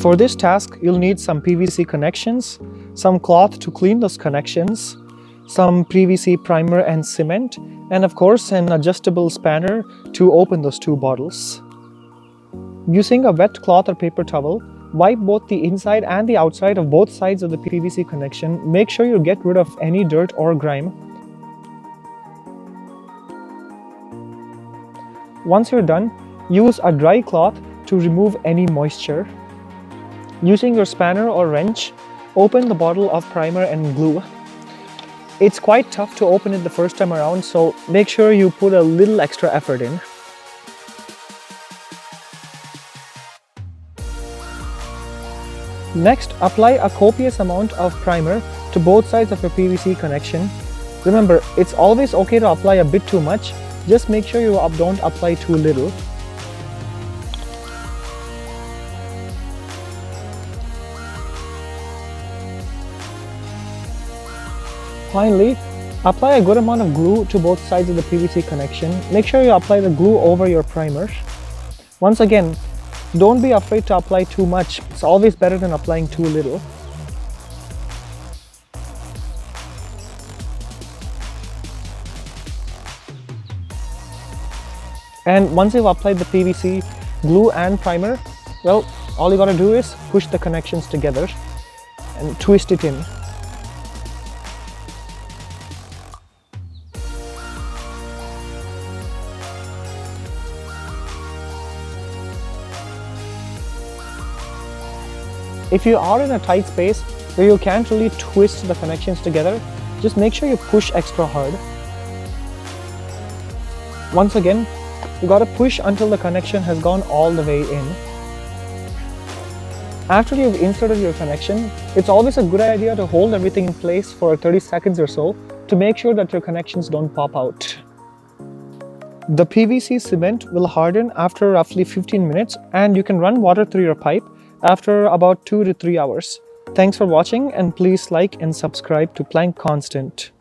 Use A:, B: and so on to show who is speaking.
A: For this task, you'll need some PVC connections, some cloth to clean those connections, some PVC primer and cement, and of course an adjustable spanner to open those two bottles. Using a wet cloth or paper towel, wipe both the inside and the outside of both sides of the PVC connection. Make sure you get rid of any dirt or grime. Once you're done, use a dry cloth to remove any moisture. Using your spanner or wrench, open the bottle of primer and glue. It's quite tough to open it the first time around, so make sure you put a little extra effort in. Next, apply a copious amount of primer to both sides of your PVC connection. Remember, it's always okay to apply a bit too much, just make sure you don't apply too little. Finally, apply a good amount of glue to both sides of the PVC connection. Make sure you apply the glue over your primer. Once again, don't be afraid to apply too much. It's always better than applying too little. And once you've applied the PVC, glue and primer, well, all you gotta do is push the connections together and twist it in. If you are in a tight space where you can't really twist the connections together, just make sure you push extra hard. Once again, you gotta push until the connection has gone all the way in. After you've inserted your connection, it's always a good idea to hold everything in place for 30 seconds or so to make sure that your connections don't pop out. The PVC cement will harden after roughly 15 minutes, and you can run water through your pipe after about 2 to 3 hours. Thanks for watching, and please like and subscribe to Plank Constant.